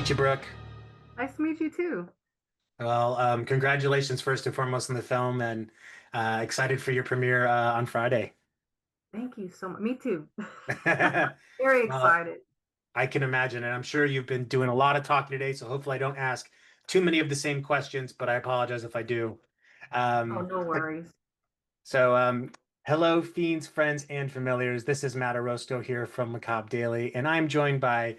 meet you, Brooke. Nice to meet you too. Well, congratulations first and foremost on the film, and excited for your premiere on Friday. Thank you so much. Me too. Very Well, excited. I can imagine, and I'm sure you've been doing a lot of talking today, so hopefully I don't ask too many of the same questions, but I apologize if I do. Oh, Um, no worries. so, hello, fiends, friends, and familiars. This is Matt Orozco here from Macabre Daily, and I'm joined by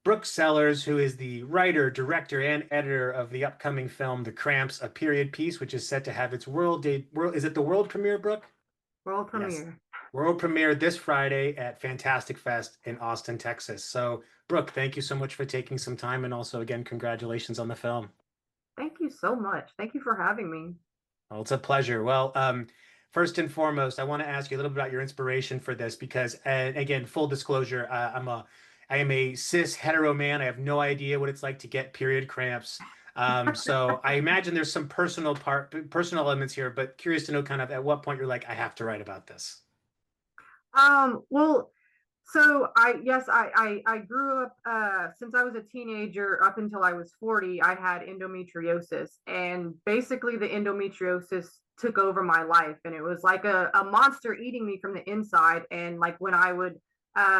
Brooke Cellars, who is the writer, director, and editor of the upcoming film The Cramps, a period piece, which is set to have its is it the world premiere, Brooke? World Yes. premiere. World premiere this Friday at Fantastic Fest in Austin, Texas. So, Brooke, thank you so much for taking some time, and also, again, congratulations on the film. Thank you so much. Thank you for having me. Well, it's a pleasure. Well, first and foremost, I want to ask you a little bit about your inspiration for this because, again, full disclosure, I am a cis hetero man. I have no idea what it's like to get period cramps. So I imagine there's some personal elements here, but curious to know kind of at what point you're like, I have to write about this. Well, so I grew up since I was a teenager up until I was 40, I had endometriosis, and basically the endometriosis took over my life, and it was like a monster eating me from the inside. And like when I would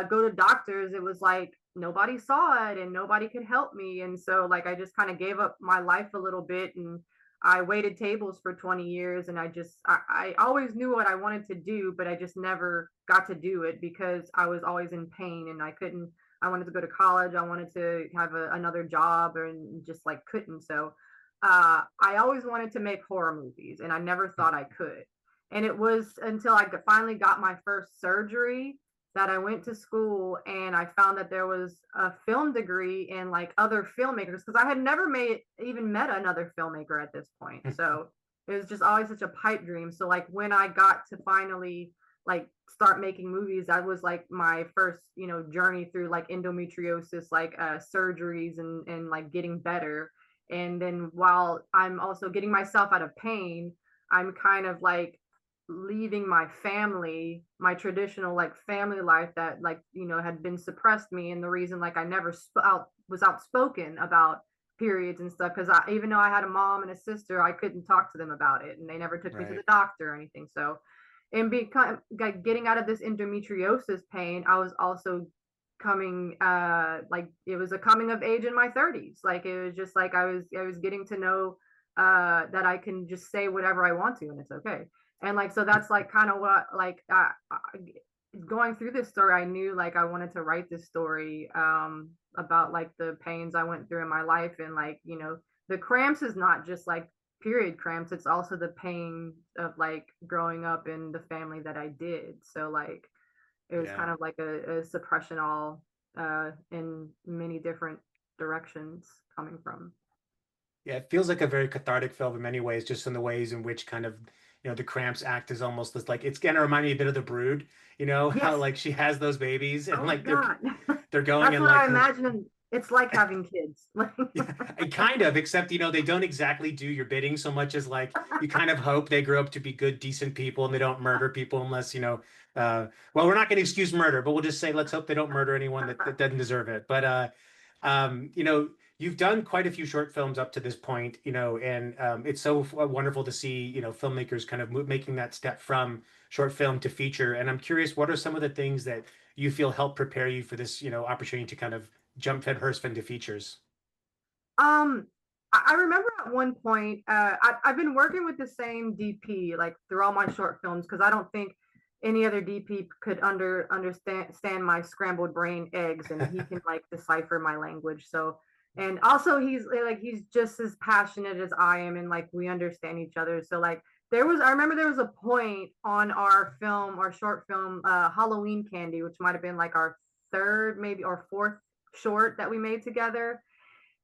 go to doctors, it was like nobody saw it and nobody could help me. And so like I just kind of gave up my life a little bit, and I waited tables for 20 years, and I always knew what I wanted to do, but I just never got to do it because I was always in pain and I couldn't. I wanted to go to college. I wanted to have another job and just like couldn't. So I always wanted to make horror movies, and I never thought I could. And it was until I finally got my first surgery that I went to school and I found that there was a film degree in like other filmmakers because I had never even met another filmmaker at this point. So it was just always such a pipe dream. So like when I got to finally like start making movies, that was like my first, journey through like endometriosis, like surgeries and like getting better. And then while I'm also getting myself out of pain, I'm kind of like leaving my family, my traditional like family life that like had been suppressed me. And the reason like I never was outspoken about periods and stuff because I, even though I had a mom and a sister, I couldn't talk to them about it, and they never took me to the Right. doctor or anything. So and become like getting out of this endometriosis pain, I was also coming like it was a coming of age in my 30s. Like it was just like I was getting to know that I can just say whatever I want to and it's okay. And like so that's like kind of what like going through this story, I knew like I wanted to write this story about like the pains I went through in my life. And like the cramps is not just like period cramps, it's also the pain of like growing up in the family that I did. So like it was Yeah. kind of like a suppression all in many different directions coming from. Yeah, it feels like a very cathartic film in many ways, just in the ways in which the Cramps act is almost this like it's gonna remind me a bit of the Brood, how Yes. like she has those babies and Oh my like God. they're going That's and what I like her imagine it's like having kids. Like yeah, kind of, except they don't exactly do your bidding so much as like you kind of hope they grow up to be good, decent people and they don't murder people unless, well, we're not going to excuse murder, but we'll just say let's hope they don't murder anyone that doesn't deserve it. But you've done quite a few short films up to this point, and it's so wonderful to see, filmmakers kind of making that step from short film to feature. And I'm curious, what are some of the things that you feel help prepare you for this, opportunity to kind of jump headfirst into features? Um, I remember at one point, I've been working with the same DP like through all my short films because I don't think any other DP could understand my scrambled brain eggs, and he can like decipher my language. So, and also he's just as passionate as I am, and like we understand each other. So like I remember there was a point on our short film, Halloween Candy, which might have been like our third, maybe or fourth short that we made together,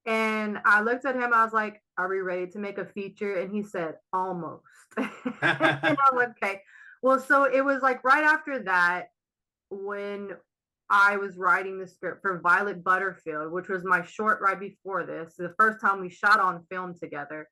and I looked at him, I was like, are we ready to make a feature? And he said, almost. And I was like, okay. Well, so it was like right after that when I was writing the script for Violet Butterfield, which was my short right before this, the first time we shot on film together.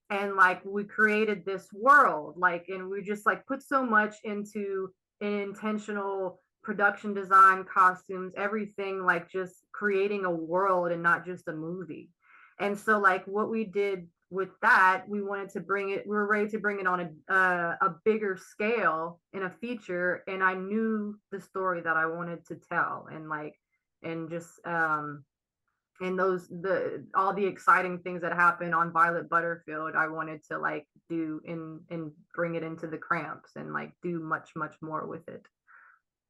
And like we created this world, like, and we just like put so much into an intentional production design, costumes, everything, like just creating a world and not just a movie. And so like what we did with that, we wanted to bring it, we were ready to bring it on a bigger scale in a feature, and I knew the story that I wanted to tell, and like and just and those the all the exciting things that happen on Violet Butterfield, I wanted to like do and bring it into the Cramps and like do much more with it,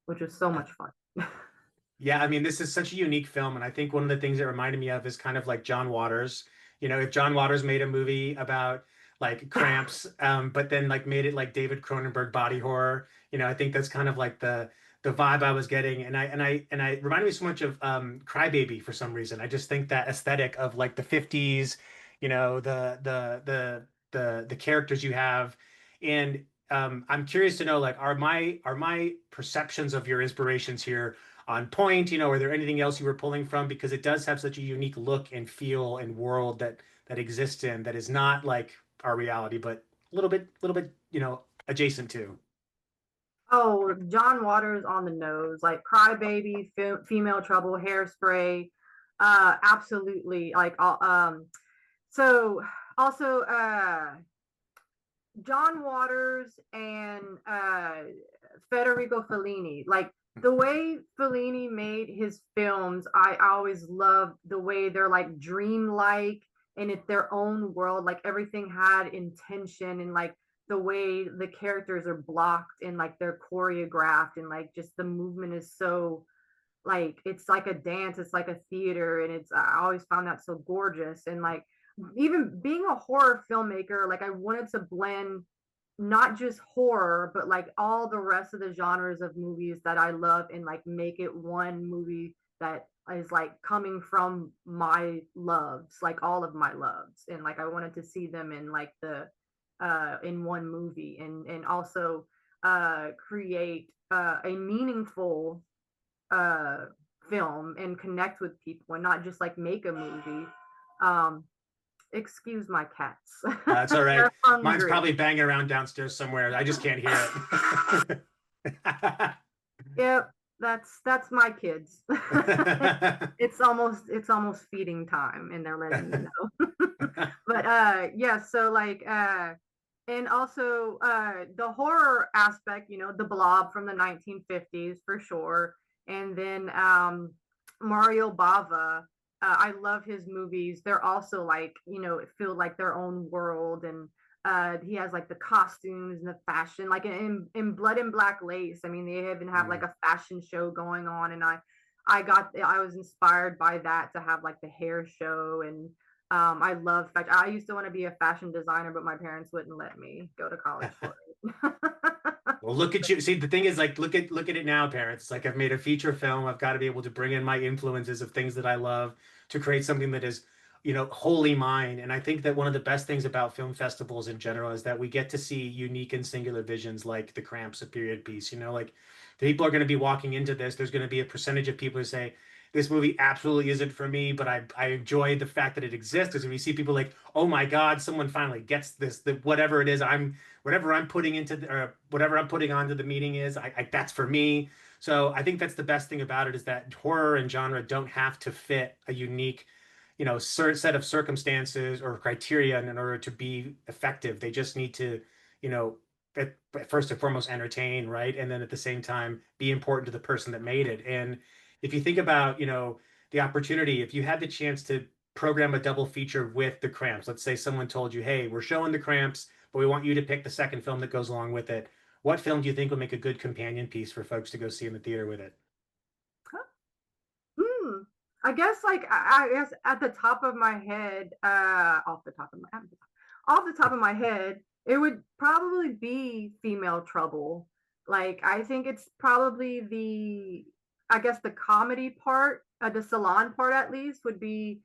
which was so much fun. Yeah, I mean, this is such a unique film, and I think one of the things it reminded me of is kind of like John Waters. You know, if John Waters made a movie about like Cramps, but then like made it like David Cronenberg body horror, you know, I think that's kind of like the vibe I was getting, and I reminded me so much of Crybaby for some reason. I just think that aesthetic of like the 50s, you know, the characters you have, and I'm curious to know like are my perceptions of your inspirations here on point? You know, are there anything else you were pulling from? Because it does have such a unique look and feel and world that exists in that is not like our reality, but a little bit, you know, adjacent to. Oh, John Waters on the nose, like Crybaby, Female Trouble, Hairspray, absolutely. So also John Waters and Federico Fellini. Like the way Fellini made his films, I always loved the way they're like dreamlike and it's their own world. Like everything had intention, and like the way the characters are blocked and like they're choreographed, and like just the movement is so like it's like a dance, it's like a theater, and it's I always found that so gorgeous. And like even being a horror filmmaker, like I wanted to blend not just horror but like all the rest of the genres of movies that I love, and like make it one movie that is like coming from my loves, like all of my loves, and like I wanted to see them in like the in one movie, and also create a meaningful uh film and connect with people and not just like make a movie. um Excuse my cats. That's all right. They're Mine's hungry. probably banging around downstairs somewhere. I just can't hear it. Yep, that's my kids. It's almost feeding time, and they're letting me know. But yeah, so like and also the horror aspect, you know, the Blob from the 1950s for sure. And then Mario Bava, I love his movies. They're also like, you know, it feel like their own world. And he has like the costumes and the fashion, like in Blood and Black Lace. I mean, they even have like Mm. a fashion show going on, and I was inspired by that to have like the hair show. And I love fashion. I used to want to be a fashion designer, but my parents wouldn't let me go to college for it. Well, look at you. See, the thing is, like, look at it now, parents. It's like I've made a feature film. I've got to be able to bring in my influences of things that I love to create something that is, you know, wholly mine. And I think that one of the best things about film festivals in general is that we get to see unique and singular visions like the Cramps, a period piece. You know, like the people are going to be walking into this. There's going to be a percentage of people who say, this movie absolutely isn't for me, but I enjoy the fact that it exists. Because we see people like, oh my God, someone finally gets this, that whatever it is, whatever I'm putting into or whatever I'm putting onto the meeting is, that's for me. So I think that's the best thing about it is that horror and genre don't have to fit a unique, you know, set of circumstances or criteria in order to be effective. They just need to, you know, first and foremost entertain, right? And then at the same time be important to the person that made it. And if you think about, you know, the opportunity, if you had the chance to program a double feature with the Cramps, let's say someone told you, hey, we're showing the Cramps, but we want you to pick the second film that goes along with it. What film do you think would make a good companion piece for folks to go see in the theater with it? Hmm. I guess like I guess at the top of my head, off the top of my head, it would probably be Female Trouble. Like I think it's probably I guess the comedy part, the salon part at least would be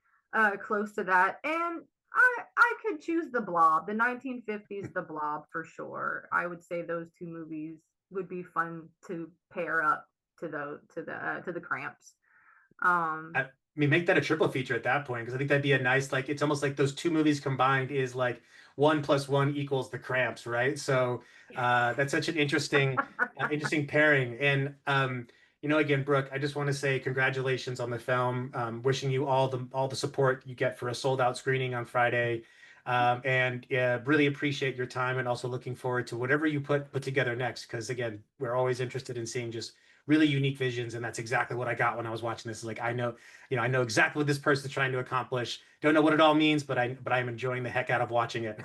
close to that. And I could choose the Blob, the 1950s, the Blob for sure. I would say those two movies would be fun to pair up to the Cramps. I Um, mean, make that a triple feature at that point, because I think that'd be a nice, like, it's almost like those two movies combined is like one plus one equals the Cramps, right? So that's such an interesting pairing. And Again, Brooke, I just want to say congratulations on the film. Wishing you all the support you get for a sold out screening on Friday, and yeah, really appreciate your time, and also looking forward to whatever you put together next. Because again, we're always interested in seeing just really unique visions, and that's exactly what I got when I was watching this. Like I know exactly what this person's trying to accomplish. Don't know what it all means, but I'm enjoying the heck out of watching it.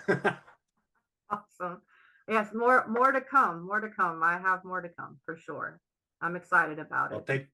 Awesome. Yes, more to come. More to come. I have more to come for sure. I'm excited about Well, it. thank